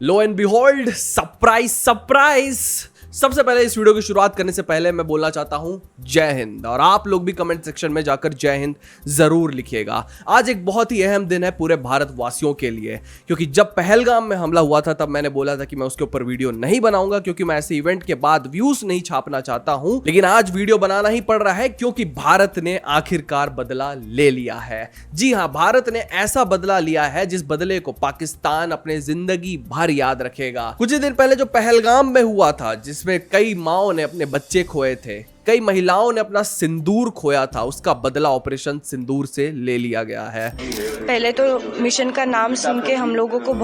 Low and behold, surprise surprise. सबसे पहले इस वीडियो की शुरुआत करने से पहले मैं बोलना चाहता हूं जय हिंद, और आप लोग भी कमेंट सेक्शन में जाकर जय हिंद जरूर लिखिएगा। आज एक बहुत ही अहम दिन है पूरे भारतवासियों के लिए, क्योंकि जब पहलगाम में हमला हुआ था तब मैंने बोला था कि मैं उसके ऊपर वीडियो नहीं बनाऊंगा, क्योंकि मैं ऐसे इवेंट के बाद व्यूज नहीं छापना चाहता हूं। लेकिन आज वीडियो बनाना ही पड़ रहा है क्योंकि भारत ने आखिरकार बदला ले लिया है। जी हां, भारत ने ऐसा बदला लिया है जिस बदले को पाकिस्तान अपने जिंदगी भर याद रखेगा। कुछ ही दिन पहले जो पहलगाम में हुआ था, जिसमें कई माओं ने अपने बच्चे खोए थे, कई महिलाओं ने अपना सिंदूर खोया था, उसका बदला ऑपरेशन सिंदूर से ले लिया गया है। पहले तो मिशन का नाम सुन के हम लोगों को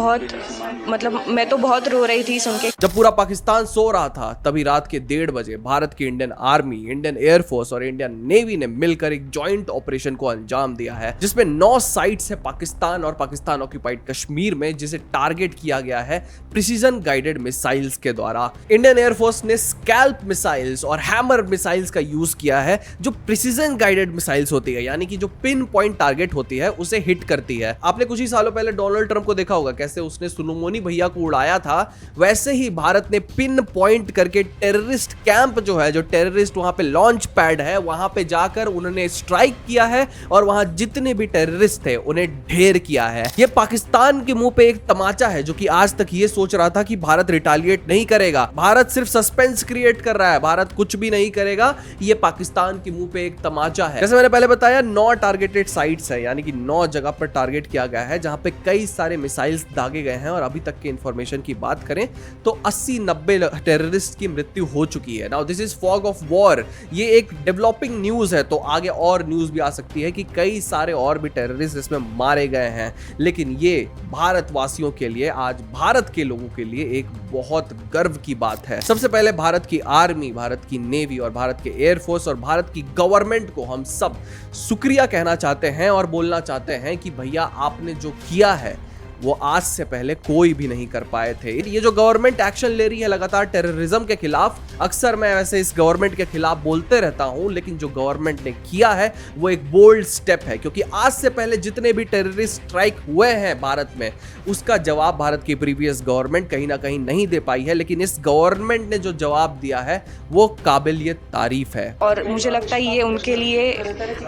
मैं तो बहुत रो रही थी सुन के। जब पूरा पाकिस्तान सो रहा था तभी रात के 1:30 बजे भारत की इंडियन आर्मी, इंडियन एयरफोर्स और इंडियन नेवी ने मिलकर एक जॉइंट ऑपरेशन को अंजाम दिया है, जिसमें 9 साइट्स है पाकिस्तान और पाकिस्तान ऑक्यूपाइड कश्मीर में, जिसे टारगेट किया गया है प्रिसीजन गाइडेड मिसाइल्स के द्वारा। इंडियन एयरफोर्स ने स्कैल्प मिसाइल्स और हैमर मिसाइल्स का यूज किया है, जो प्रिसीजन गाइडेड मिसाइल्स होती है, यानी कि जो पिन पॉइंट टारगेट होती है उसे हिट करती है। आपने कुछ ही सालों पहले डोनाल्ड ट्रंप को देखा होगा, कैसे उसने सुलेमानी भैया को उड़ाया था, वैसे ही भारत ने पिन पॉइंट करके टेररिस्ट कैंप जो है, जो टेररिस्ट वहां पे लॉन्च पैड है, वहां पे जाकर उन्होंने स्ट्राइक किया है और वहां जितने भी टेररिस्ट थे उन्हें ढेर किया है। यह पाकिस्तान के मुंह पे एक तमाचा है, जो कि आज तक ये सोच रहा था कि भारत रिटालिएट नहीं करेगा। भारत सिर्फ सस्पेंस क्रिएट कर रहा है, भारत कुछ भी नहीं करेगा। ये पाकिस्तान के मुंह पे एक तमाचा है। जैसे मैंने पहले बताया, 9 टारगेटेड साइट्स है, यानी कि 9 जगह पर टारगेट किया गया है, जहां पे कई सारे मिसाइल्स दागे गए हैं। और अभी तक के इंफॉर्मेशन की बात करें तो 80-90 टेररिस्ट की मृत्यु हो चुकी है। Now this is fog of war, ये एक डेवलपिंग न्यूज है, तो आगे और न्यूज भी आ सकती है कि कई सारे और भी टेररिस्ट इसमें मारे गए हैं। लेकिन ये भारतवासियों के लिए, आज भारत के लोगों के लिए एक बहुत गर्व की बात है। सबसे पहले भारत की आर्मी, भारत की नेवी और भारत के एयरफोर्स और भारत की गवर्नमेंट को हम सब शुक्रिया कहना चाहते हैं और बोलना चाहते हैं कि भैया आपने जो किया है वो आज से पहले कोई भी नहीं कर पाए थे। ये जो गवर्नमेंट एक्शन ले रही है लगातार टेररिज्म के खिलाफ, अक्सर मैं वैसे इस गवर्नमेंट के खिलाफ बोलते रहता हूं, लेकिन जो गवर्नमेंट ने किया है वो एक बोल्ड स्टेप है, क्योंकि आज से पहले जितने भी टेररिस्ट स्ट्राइक हुए हैं भारत में, उसका जवाब भारत की प्रीवियस गवर्नमेंट कहीं ना कहीं नहीं दे पाई है। लेकिन इस गवर्नमेंट ने जो जवाब दिया है वो काबिलियत तारीफ है, और मुझे लगता है ये उनके लिए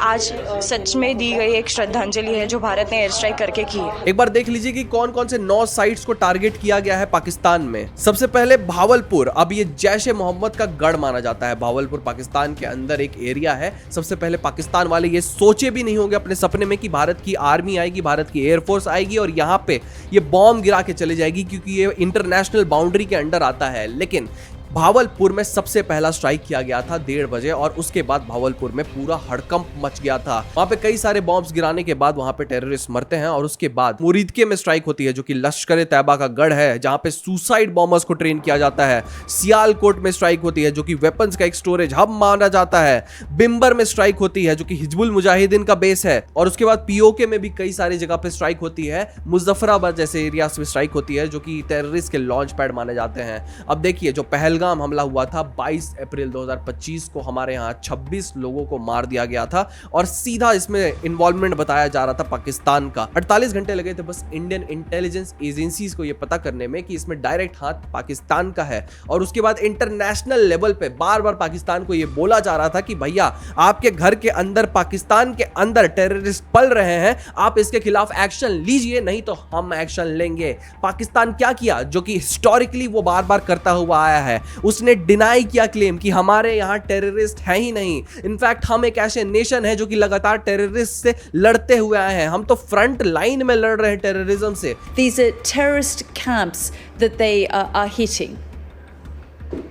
आज सच में दी गई एक श्रद्धांजलि है जो भारत ने एयर स्ट्राइक करके की है। एक बार देख लीजिए कि कौन कौन से 9 साइट्स को टारगेट किया गया है पाकिस्तान में। सबसे पहले भावलपुर, अब ये जैश ए मोहम्मद का गढ़ माना जाता है। भावलपुर पाकिस्तान के अंदर एक एरिया है। सबसे पहले पाकिस्तान वाले ये सोचे भी नहीं होंगे अपने सपने में कि भारत की आर्मी आएगी, भारत की एयरफोर्स आएगी और यहाँ पे ये बॉम्ब गिरा के चले जाएगी, क्योंकि ये इंटरनेशनल बाउंड्री के अंडर आता है। लेकिन भावलपुर में सबसे पहला स्ट्राइक किया गया था 1:30 बजे, और उसके बाद भावलपुर में पूरा हड़कंप मच गया था। वहां पे कई सारे बॉम्ब्स गिराने के बाद वहां पे टेररिस्ट मरते हैं, और उसके बाद मुरीदके में स्ट्राइक होती है, जो कि लश्कर तैयबा का गढ़ है, जहां पे सुसाइड बॉम्बर्स को ट्रेन किया जाता है। सियालकोट में स्ट्राइक होती है, जो कि वेपन्स का एक स्टोरेज हब माना जाता है। बिम्बर में स्ट्राइक होती है, जो कि हिजबुल मुजाहिदीन का बेस है, और उसके बाद पीओके में भी कई सारी जगह पे स्ट्राइक होती है। मुजफ्फराबाद जैसे एरियाज में स्ट्राइक होती है, जो कि टेररिस्ट के लॉन्च पैड माने जाते हैं। अब देखिए, जो पहलगाम हमला हुआ था 22 अप्रैल 2025 को, हमारे यहाँ 26 लोगों को मार दिया गया था, और सीधा इसमें इन्वॉल्वमेंट बताया जा रहा था पाकिस्तान का। 48 घंटे लगे थे बस इंडियन इंटेलिजेंस एजेंसीज को यह पता करने में कि इसमें डायरेक्ट हाथ पाकिस्तान का है। और उसके बाद इंटरनेशनल लेवल पे बार बार पाकिस्तान को यह बोला जा रहा था कि भैया आपके घर के अंदर, पाकिस्तान के अंदर टेररिस्ट पल रहे हैं, आप इसके खिलाफ एक्शन लीजिए, नहीं तो हम एक्शन लेंगे। पाकिस्तान क्या किया, जो कि हिस्टोरिकली वो बार बार करता हुआ आया है, उसने डिनाई किया क्लेम कि हमारे यहां टेररिस्ट है ही नहीं। इनफैक्ट हम एक ऐसे नेशन है जो कि लगातार टेररिस्ट से लड़ते हुए आए हैं, हम तो फ्रंट लाइन में लड़ रहे हैं टेररिज्म से। These are terrorist camps that they are hitting.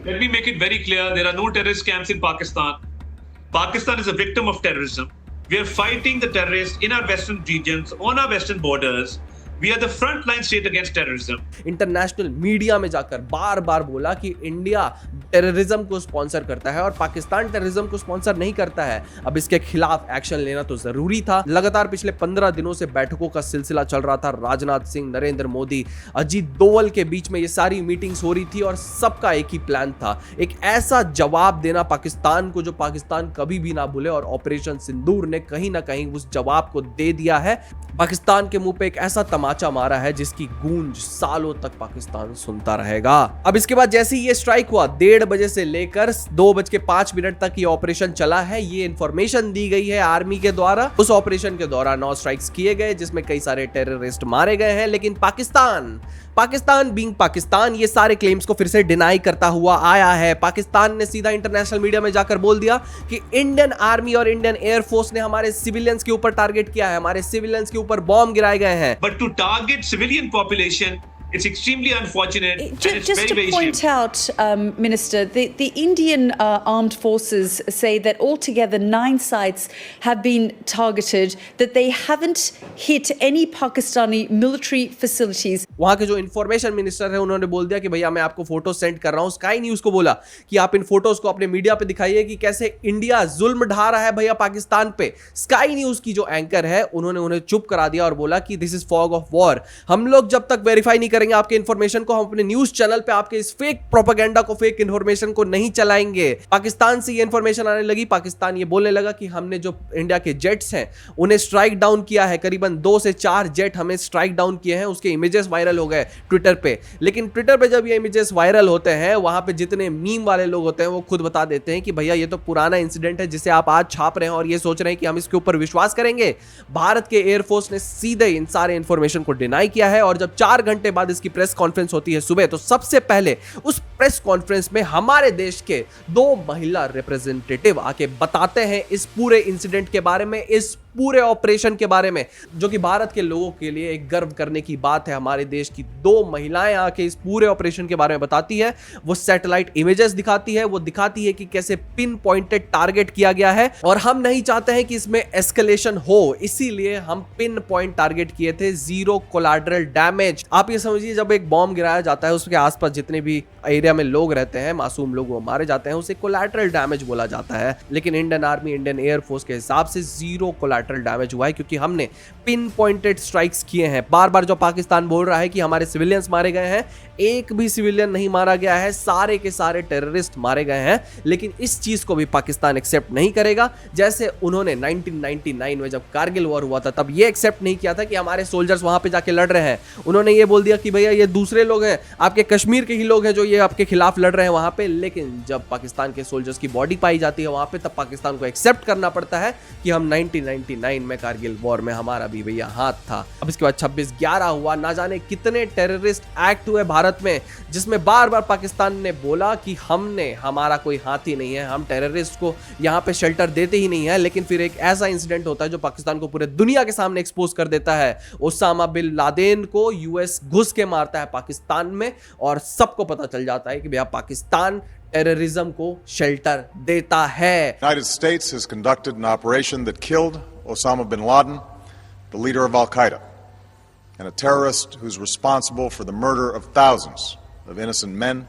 Let me make it very clear, there are no terrorist camps in Pakistan. Pakistan is a victim of terrorism. We are fighting the terrorists in our western regions, on our western borders. We are the frontline state against terrorism. International media में जाकर बार बार बोला कि India terrorism को sponsor करता है और Pakistan terrorism को sponsor नहीं करता है। अब इसके खिलाफ एक्शन लेना तो जरूरी था। लगातार पिछले 15 दिनों से बैठकों का सिलसिला चल रहा था। राजनाथ सिंह, नरेंद्र मोदी, अजीत डोवल के बीच में ये सारी मीटिंग्स हो रही थी और सबका एक ही प्लान था, एक ऐसा जवाब देना पाकिस्तान को जो पाकिस्तान कभी भी ना भूले। और ऑपरेशन सिंदूर ने कहीं ना कहीं उस जवाब को दे दिया है। पाकिस्तान के मुंह पे एक ऐसा तमाचा तमाचा मारा है जिसकी गूंज सालों तक पाकिस्तान सुनता रहेगा। अब इसके बाद जैसे ही ये स्ट्राइक हुआ 1:30 बजे से लेकर 2:05 तक ये ऑपरेशन चला है। ये इंफॉर्मेशन दी गई है आर्मी के द्वारा। उस ऑपरेशन के दौरान 9 स्ट्राइक्स किए गए जिसमें कई सारे टेररिस्ट मारे गए हैं, लेकिन पाकिस्तान बीइंग पाकिस्तान ये सारे क्लेम्स को फिर से डिनाई करता हुआ आया है। पाकिस्तान ने सीधा इंटरनेशनल मीडिया में जाकर बोल दिया कि इंडियन आर्मी और इंडियन एयरफोर्स ने हमारे सिविलियंस के ऊपर टारगेट किया है, हमारे सिविलियंस के ऊपर बॉम्ब गिराए गए हैं। But to target civilian population, it's extremely unfortunate. And it's Just very, to very point shameful. out, Minister, the Indian armed forces say that altogether 9 sites have been targeted, that they haven't hit any Pakistani military facilities. वहां के जो information minister है उन्होंने बोल दिया कि भैया मैं आपको फोटो सेंड कर रहा हूं। स्काई न्यूज को बोला कि आप इन फोटोज को अपने मीडिया पे दिखाइए कि कैसे इंडिया जुल्म ढा रहा है भैया पाकिस्तान पे। स्काई न्यूज की जो एंकर है उन्होंने उन्हें चुप करा दिया और बोला कि this is fog of war. हम लोग जब तक वेरीफाई नहीं करेंगे आपके इंफॉर्मेशन को, हम अपने न्यूज चैनल पे आपके इस फेक प्रोपेगेंडा को, फेक इंफॉर्मेशन को नहीं चलाएंगे। पाकिस्तान से ये इंफॉर्मेशन आने लगी, पाकिस्तान ये बोलने लगा कि हमने जो इंडिया के जेट्स हैं उन्हें स्ट्राइक डाउन किया है। करीबन 2 से 4 जेट हमें स्ट्राइक डाउन किए हैं। उसके इमेजेस वायरल हो गए ट्विटर पे। लेकिन ट्विटर पे जब ये इमेजेस वायरल होते हैं, वहां पे जितने मीम वाले लोग होते हैं वो खुद बता देते हैं कि भैया ये तो पुराना इंसिडेंट है जिसे आप आज छाप रहे हैं और ये सोच रहे हैं कि हम इसके ऊपर विश्वास करेंगे। भारत के एयरफोर्स ने सीधे इन सारे इंफॉर्मेशन को डिनाई किया है और जब 4 घंटे बाद इसकी प्रेस कॉन्फ्रेंस होती है सुबह, तो सबसे पहले उस प्रेस कॉन्फ्रेंस में हमारे देश के 2 महिला रिप्रेजेंटेटिव आके बताते हैं इस पूरे इंसिडेंट के बारे में, इस पूरे ऑपरेशन के बारे में, जो कि भारत के लोगों के लिए एक गर्व करने की बात है। हमारे देश की 2 महिलाएं आके इस पूरे ऑपरेशन के बारे में बताती है। वो सैटेलाइट इमेजेस दिखाती है, वो दिखाती है कि कैसे पिन पॉइंटेड टारगेट किया गया है और हम नहीं चाहते हैं कि इसमें एस्केलेशन हो, इसीलिए हम पिन पॉइंट टारगेट किए थे, 0 कोलैटरल डैमेज। आप ये समझिए जब एक बॉम्ब गिराया जाता है उसके आसपास जितने भी एरिया में लोग रहते हैं, मासूम लोग वो मारे जाते हैं, उसे कोलैटरल डैमेज बोला जाता है। लेकिन इंडियन आर्मी, इंडियन एयरफोर्स के हिसाब से 0 कोलैटरल डैमेज हुआ है क्योंकि हमने पिन पॉइंटेड स्ट्राइक्स किए हैं। बार बार जो पाकिस्तान बोल रहा है कि हमारे सिविलियंस मारे गए हैं, एक भी सिविलियन नहीं मारा गया है, सारे के सारे टेररिस्ट मारे गए हैं। लेकिन इस चीज को भी पाकिस्तान एक्सेप्ट नहीं करेगा। जैसे उन्होंने 1999 में जब कारगिल वॉर हुआ था तब ये एक्सेप्ट नहीं किया था कि हमारे सोल्जर्स वहां पे जाके लड़ रहे हैं। उन्होंने ये बोल दिया कि भैया ये दूसरे लोग हैं, आपके कश्मीर के ही लोग हैं जो ये आपके खिलाफ लड़ रहे हैं वहां पे। लेकिन जब पाकिस्तान के सोल्जर्स की बॉडी पाई जाती है वहां पे, तब पाकिस्तान को एक्सेप्ट करना पड़ता है कि हम 1999 में कारगिल वॉर में हमारा भी भैया हाथ था। अब इसके बाद 26/11 हुआ, ना जाने कितने टेररिस्ट एक्ट हुए भारत में, जिसमें बार बार पाकिस्तान ने बोला कि हमारा कोई हाथ ही नहीं है, हम टेररिस्ट को यहाँ पे शेल्टर देते ही नहीं है। लेकिन फिर एक ऐसा इंसिडेंट होता है जो पाकिस्तान को पूरे दुनिया के सामने एक्सपोज कर देता है। ओसामा बिन लादेन को यूएस घुस के मारता है पाकिस्तान में और सबको पता चल जाता है कि भैया पाकिस्तान टेररिज्म को शेल्टर देता है। United States has conducted an operation that killed Osama bin Laden, the leader of Al-Qaeda, and a terrorist who's responsible for the murder of thousands of innocent men,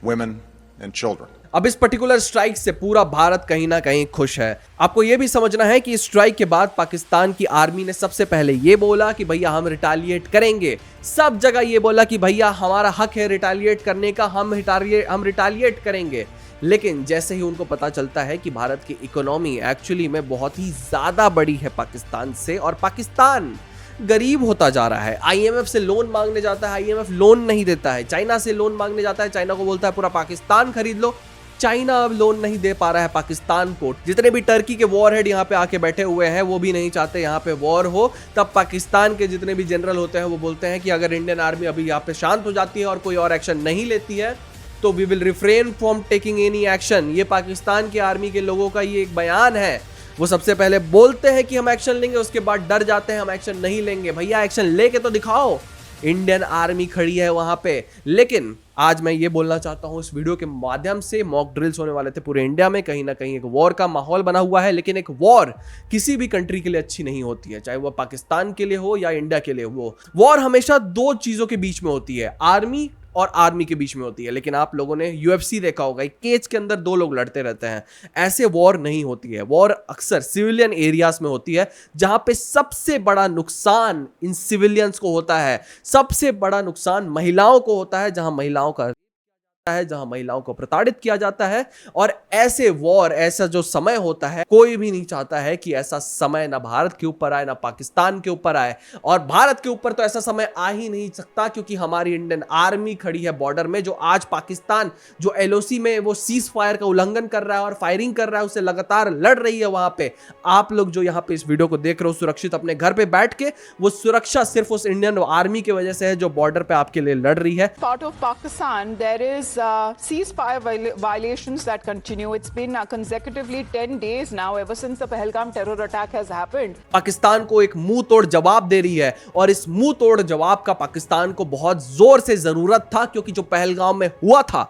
women, and children. अब इस particular strike से पूरा भारत कहीं ना कहीं खुश है। आपको यह भी समझना है कि इस स्ट्राइक के बाद पाकिस्तान की आर्मी ने सबसे पहले यह बोला कि भैया हम रिटालिएट करेंगे। सब जगह यह बोला कि भैया हमारा हक है रिटालिएट करने का, हम रिटालिएट करेंगे। लेकिन जैसे ही उनको पता चलता है कि भारत की इकोनॉमी एक्चुअली में बहुत ही ज्यादा बड़ी है पाकिस्तान से और पाकिस्तान गरीब होता जा रहा है, आईएमएफ से लोन मांगने जाता है, आईएमएफ लोन नहीं देता है, चाइना से लोन मांगने जाता है, चाइना को बोलता है पूरा पाकिस्तान खरीद लो, चाइना अब लोन नहीं दे पा रहा है पाकिस्तान को। जितने भी टर्की के वॉर हेड यहाँ पे आके बैठे हुए हैं वो भी नहीं चाहते यहाँ पे वॉर हो। तब पाकिस्तान के जितने भी जनरल होते हैं वो बोलते हैं कि अगर इंडियन आर्मी अभी यहाँ पे शांत हो जाती है और कोई और एक्शन नहीं लेती है तो we will refrain from taking any action. ये पाकिस्तान की आर्मी के लोगों का ये एक बयान है। वो सबसे पहले बोलते हैं कि हम एक्शन लेंगे, उसके बाद डर जाते हैं हम एक्शन नहीं लेंगे। भैया एक्शन लेके तो दिखाओ, इंडियन आर्मी खड़ी है वहां पे। लेकिन आज मैं ये बोलना चाहता हूं इस वीडियो के माध्यम से, मॉक ड्रिल्स होने वाले थे पूरे इंडिया में, कहीं ना कहीं एक वॉर का माहौल बना हुआ है। लेकिन एक वॉर किसी भी कंट्री के लिए अच्छी नहीं होती है, चाहे वो पाकिस्तान के लिए हो या इंडिया के लिए हो। वॉर हमेशा 2 चीजों के बीच में होती है, आर्मी और आर्मी के बीच में होती है। लेकिन आप लोगों ने यूएफसी देखा होगा, एक केज के अंदर 2 लोग लड़ते रहते हैं। ऐसे वॉर नहीं होती है। वॉर अक्सर सिविलियन एरियाज में होती है जहां पे सबसे बड़ा नुकसान इन सिविलियंस को होता है, सबसे बड़ा नुकसान महिलाओं को होता है, जहां महिलाओं का है, जहां महिलाओं को प्रताड़ित किया जाता है। और ऐसे वॉर, ऐसा जो समय होता है, कोई भी नहीं चाहता है कि ऐसा समय ना भारत के ऊपर आए ना पाकिस्तान के ऊपर आए। और भारत के ऊपर तो ऐसा समय आ ही नहीं सकता, क्योंकि हमारी इंडियन आर्मी खड़ी है बॉर्डर में, जो आज पाकिस्तान जो एलओसी में वो सीज फायर का उल्लंघन कर रहा है और फायरिंग कर रहा है, उससे लगातार लड़ रही है। वहां पे आप लोग जो यहां पे इस वीडियो को देख रहे हो सुरक्षित अपने घर पे बैठ के, वो सुरक्षा सिर्फ उस इंडियन आर्मी की वजह से है जो बॉर्डर पे आपके लिए लड़ रही है। Part of Pakistan, there is ceasefire violations that continue. It's been consecutively 10 days now ever since the Pahalgam terror attack has happened. Pakistan को एक मुंह तोड़ जवाब दे रही है, और इस मुंह तोड़ जवाब का पाकिस्तान को बहुत जोर से जरूरत था, क्योंकि जो पहलगाम में हुआ था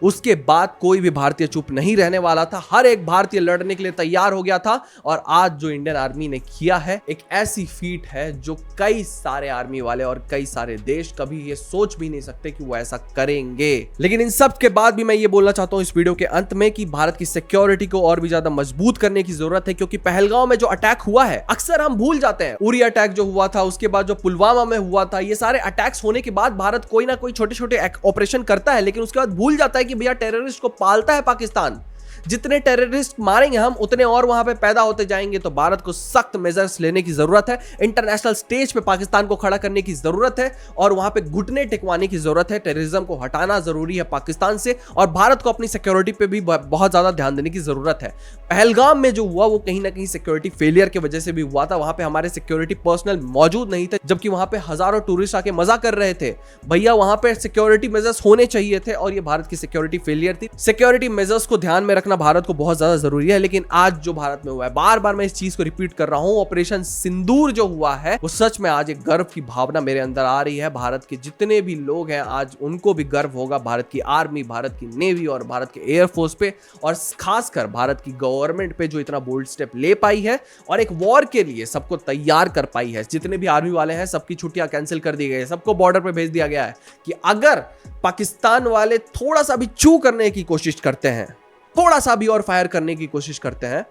उसके बाद कोई भी भारतीय चुप नहीं रहने वाला था। हर एक भारतीय लड़ने के लिए तैयार हो गया था। और आज जो इंडियन आर्मी ने किया है, एक ऐसी फीट है जो कई सारे आर्मी वाले और कई सारे देश कभी ये सोच भी नहीं सकते कि वो ऐसा करेंगे। लेकिन इन सब के बाद भी मैं ये बोलना चाहता हूं इस वीडियो के अंत में कि भारत की सिक्योरिटी को और भी ज्यादा मजबूत करने की जरूरत है, क्योंकि पहलगाम में जो अटैक हुआ है, अक्सर हम भूल जाते हैं। उरी अटैक जो हुआ था, उसके बाद जो पुलवामा में हुआ था, ये सारे अटैक्स होने के बाद भारत कोई ना कोई छोटे छोटे ऑपरेशन करता है, लेकिन उसके बाद भूल जाता है कि भैया टेररिस्ट को पालता है पाकिस्तान। जितने टेररिस्ट मारेंगे हम, उतने और वहां पे पैदा होते जाएंगे। तो भारत को सख्त मेजर्स लेने की जरूरत है, इंटरनेशनल स्टेज पे पाकिस्तान को खड़ा करने की जरूरत है, और वहां पे घुटने टिकवाने की जरूरत है। टेररिज्म को हटाना जरूरी है पाकिस्तान से, और भारत को अपनी सिक्योरिटी पे भी बहुत ज्यादा ध्यान देने की जरूरत है। पहलगाम में जो हुआ वो कहीं ना कहीं सिक्योरिटी फेलियर की वजह से भी हुआ था। वहां पे हमारे सिक्योरिटी पर्सनल मौजूद नहीं थे, जबकि वहां पे हजारों टूरिस्ट आके मजा कर रहे थे। भैया वहां पे सिक्योरिटी मेजर्स होने चाहिए थे, और ये भारत की सिक्योरिटी फेलियर थी। सिक्योरिटी मेजर्स को ध्यान में रखना भारत को बहुत ज्यादा जरूरी है। लेकिन आज जो भारत में हुआ है, बार बार मैं इस चीज को रिपीट कर रहा हूं, ऑपरेशन सिंदूर जो हुआ है, वो सच में आज एक गर्व की भावना मेरे अंदर आ रही है। भारत के जितने भी लोग हैं, आज उनको भी गर्व होगा भारत की आर्मी, भारत की नेवी और भारत के एयरफोर्स पे, और खासकर भारत की गवर्नमेंट पे जो इतना बोल्ड स्टेप ले पाई है और एक वॉर के लिए सबको तैयार कर पाई है। जितने भी आर्मी वाले हैं, सबकी छुट्टियां कैंसिल कर दी गई है, सबको बॉर्डर पे भेज दिया गया है कि अगर पाकिस्तान वाले थोड़ा सा भी चू करने की कोशिश करते हैं, थोड़ा सा भी और फायर करने की कोशिश करते हैं,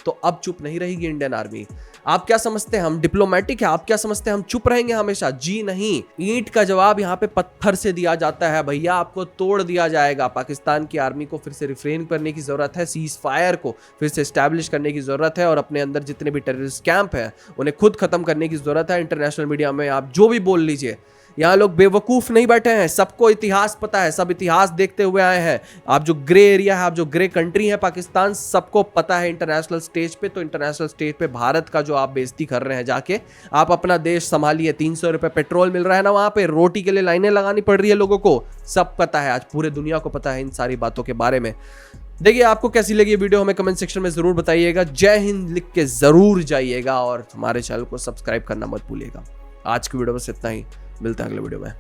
तो अब चुप नहीं रहेगी इंडियन आर्मी। आप क्या समझते हैं हम डिप्लोमेटिक है? आप क्या समझते हैं हम चुप रहेंगे हमेशा? जी नहीं। ईंट का जवाब यहां पे पत्थर से दिया जाता है भैया, आपको तोड़ दिया जाएगा। पाकिस्तान की आर्मी को फिर से रिफ्रेन करने की जरूरत है, सीज फायर को फिर से एस्टैब्लिश करने की जरूरत है, और अपने अंदर जितने भी टेररिस्ट कैंप है उन्हें खुद खत्म करने की जरूरत है। इंटरनेशनल मीडिया में आप जो भी बोल लीजिए, यहाँ लोग बेवकूफ नहीं बैठे हैं, सबको इतिहास पता है, सब इतिहास देखते हुए आए हैं। आप जो ग्रे एरिया है, आप जो ग्रे कंट्री है पाकिस्तान, सबको पता है इंटरनेशनल स्टेज पे। तो इंटरनेशनल स्टेज पे भारत का जो आप बेइज्जती कर रहे हैं, जाके आप अपना देश संभालिए। 300 रुपए पेट्रोल मिल रहा है ना वहां पे, रोटी के लिए लाइनें लगानी पड़ रही है लोगों को, सब पता है। आज पूरे दुनिया को पता है इन सारी बातों के बारे में। देखिए आपको कैसी लगी वीडियो, हमें कमेंट सेक्शन में जरूर बताइएगा। जय हिंद लिख के जरूर जाइएगा, और हमारे चैनल को सब्सक्राइब करना मत भूलिएगा। आज की वीडियो बस इतना ही, मिलते हैं अगले वीडियो में।